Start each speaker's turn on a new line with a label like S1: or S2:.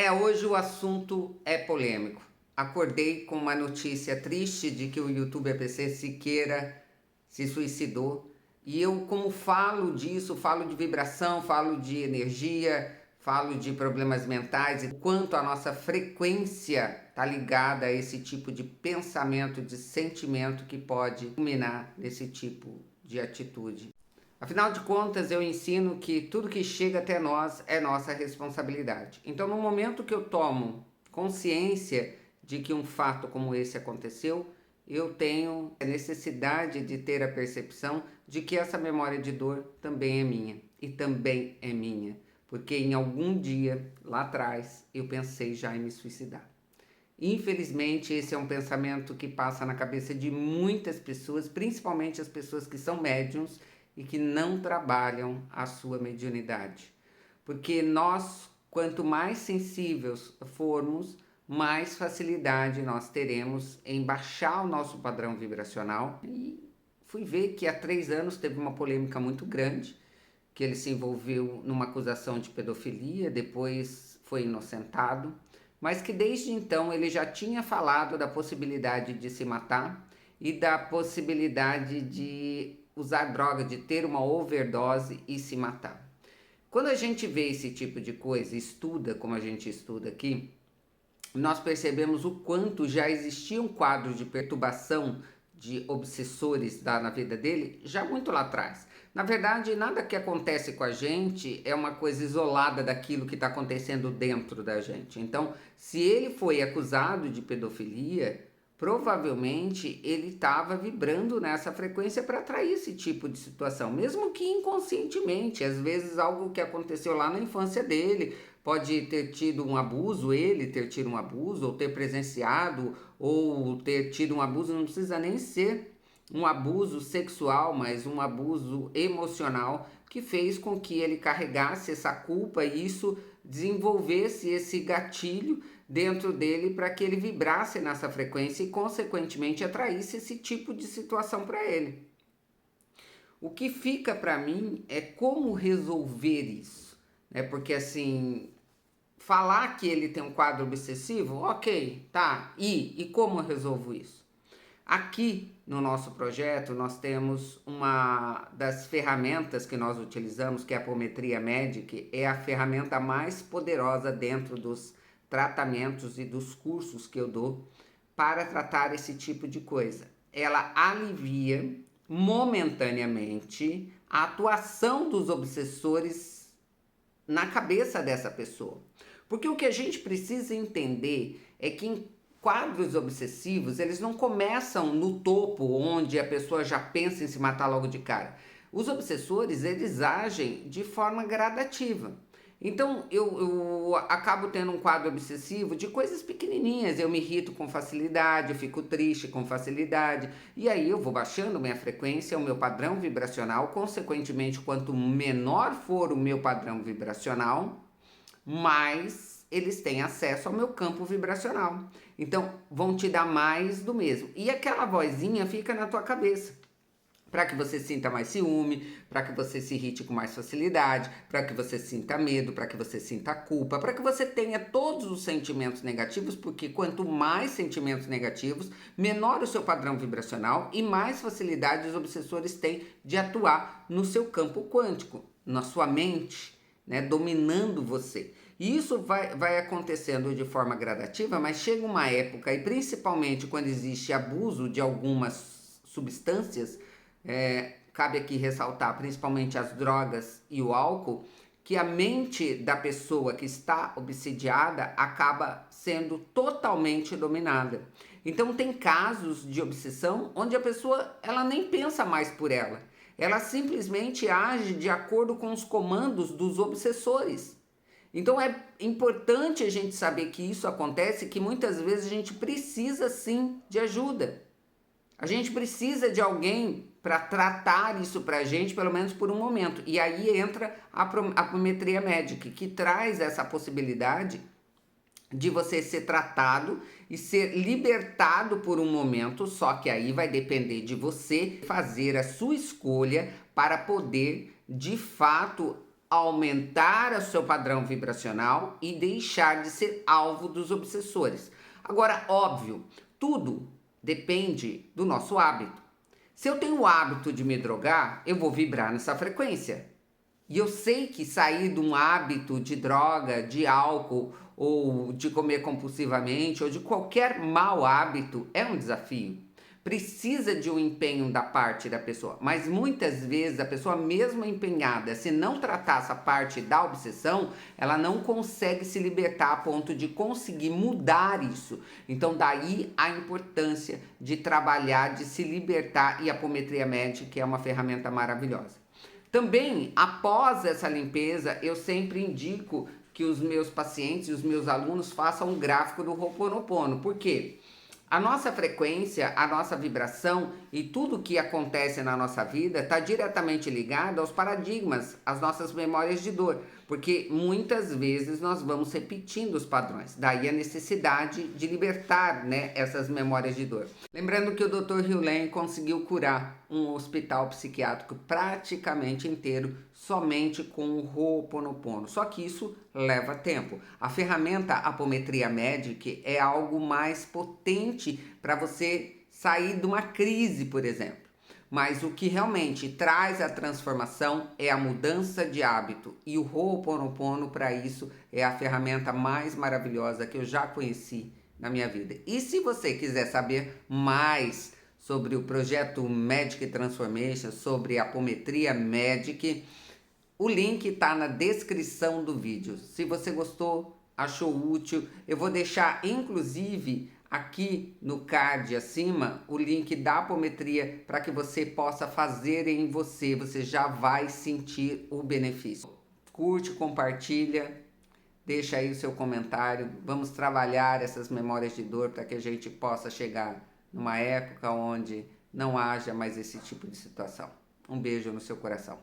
S1: Hoje o assunto é polêmico. Acordei com uma notícia triste de que o youtuber PC Siqueira se suicidou. E eu, como falo disso, falo de vibração, falo de energia, falo de problemas mentais e quanto a nossa frequência está ligada a esse tipo de pensamento, de sentimento que pode culminar nesse tipo de atitude. Afinal de contas, eu ensino que tudo que chega até nós é nossa responsabilidade. Então, no momento que eu tomo consciência de que um fato como esse aconteceu, eu tenho a necessidade de ter a percepção de que essa memória de dor também é minha. E também é minha. Porque em algum dia, lá atrás, eu pensei já em me suicidar. Infelizmente, esse é um pensamento que passa na cabeça de muitas pessoas, principalmente as pessoas que são médiums e que não trabalham a sua mediunidade. Porque nós, quanto mais sensíveis formos, mais facilidade nós teremos em baixar o nosso padrão vibracional. E fui ver que há 3 anos teve uma polêmica muito grande, que ele se envolveu numa acusação de pedofilia, depois foi inocentado, mas que desde então ele já tinha falado da possibilidade de se matar e da possibilidade de usar droga, de ter uma overdose e se matar. Quando a gente vê esse tipo de coisa, estuda como a gente estuda aqui, nós percebemos o quanto já existia um quadro de perturbação de obsessores na vida dele já muito lá atrás. Na verdade, nada que acontece com a gente é uma coisa isolada daquilo que está acontecendo dentro da gente. Então, se ele foi acusado de pedofilia, provavelmente ele estava vibrando nessa frequência para atrair esse tipo de situação, mesmo que inconscientemente. Às vezes algo que aconteceu lá na infância dele, pode ter tido um abuso, ele ter tido um abuso, ou ter presenciado, ou ter tido um abuso, não precisa nem ser um abuso sexual, mas um abuso emocional que fez com que ele carregasse essa culpa e isso desenvolvesse esse gatilho dentro dele para que ele vibrasse nessa frequência e consequentemente atraísse esse tipo de situação para ele. O que fica para mim é como resolver isso, né? Porque assim, falar que ele tem um quadro obsessivo, ok, tá, e como eu resolvo isso? Aqui no nosso projeto nós temos uma das ferramentas que nós utilizamos, que é a apometria Magic, é a ferramenta mais poderosa dentro dos tratamentos e dos cursos que eu dou para tratar esse tipo de coisa. Ela alivia momentaneamente a atuação dos obsessores na cabeça dessa pessoa. Porque o que a gente precisa entender é que em quadros obsessivos, eles não começam no topo, onde a pessoa já pensa em se matar logo de cara. Os obsessores, eles agem de forma gradativa. Então, eu acabo tendo um quadro obsessivo de coisas pequenininhas. Eu me irrito com facilidade, eu fico triste com facilidade. E aí eu vou baixando minha frequência, o meu padrão vibracional. Consequentemente, quanto menor for o meu padrão vibracional, mais eles têm acesso ao meu campo vibracional. Então, vão te dar mais do mesmo. E aquela vozinha fica na tua cabeça. Para que você sinta mais ciúme, para que você se irrite com mais facilidade, para que você sinta medo, para que você sinta culpa, para que você tenha todos os sentimentos negativos, porque quanto mais sentimentos negativos, menor o seu padrão vibracional e mais facilidade os obsessores têm de atuar no seu campo quântico, na sua mente, né, dominando você. E isso vai acontecendo de forma gradativa, mas chega uma época, e principalmente quando existe abuso de algumas substâncias, cabe aqui ressaltar principalmente as drogas e o álcool, que a mente da pessoa que está obsidiada acaba sendo totalmente dominada. Então tem casos de obsessão onde a pessoa ela nem pensa mais por ela. Ela simplesmente age de acordo com os comandos dos obsessores. Então é importante a gente saber que isso acontece, que muitas vezes a gente precisa sim de ajuda. A gente precisa de alguém para tratar isso para a gente, pelo menos por um momento. E aí entra a apometria Magic, que traz essa possibilidade de você ser tratado e ser libertado por um momento, só que aí vai depender de você fazer a sua escolha para poder, de fato, aumentar o seu padrão vibracional e deixar de ser alvo dos obsessores. Agora, óbvio, tudo depende do nosso hábito. Se eu tenho o hábito de me drogar, eu vou vibrar nessa frequência. E eu sei que sair de um hábito de droga, de álcool, ou de comer compulsivamente, ou de qualquer mau hábito, é um desafio. Precisa de um empenho da parte da pessoa, mas muitas vezes a pessoa mesmo empenhada, se não tratar essa parte da obsessão, ela não consegue se libertar a ponto de conseguir mudar isso. Então daí a importância de trabalhar, de se libertar, e a apometria médica é uma ferramenta maravilhosa. Também, após essa limpeza, eu sempre indico que os meus pacientes e os meus alunos façam um gráfico do Ho'oponopono. Por quê? A nossa frequência, a nossa vibração e tudo que acontece na nossa vida está diretamente ligado aos paradigmas, às nossas memórias de dor, porque muitas vezes nós vamos repetindo os padrões. Daí a necessidade de libertar, né, essas memórias de dor. Lembrando que o Dr. Hugh Lane conseguiu curar um hospital psiquiátrico praticamente inteiro somente com o Ho'oponopono. Só que isso leva tempo. A ferramenta Apometria Magic é algo mais potente para você sair de uma crise, por exemplo. Mas o que realmente traz a transformação é a mudança de hábito. E o Ho'oponopono, para isso, é a ferramenta mais maravilhosa que eu já conheci na minha vida. E se você quiser saber mais sobre o projeto Magic Transformation, sobre a Apometria Magic, o link está na descrição do vídeo. Se você gostou, achou útil, eu vou deixar inclusive aqui no card acima o link da apometria para que você possa fazer em você. Você já vai sentir o benefício. Curte, compartilha, deixa aí o seu comentário. Vamos trabalhar essas memórias de dor para que a gente possa chegar numa época onde não haja mais esse tipo de situação. Um beijo no seu coração.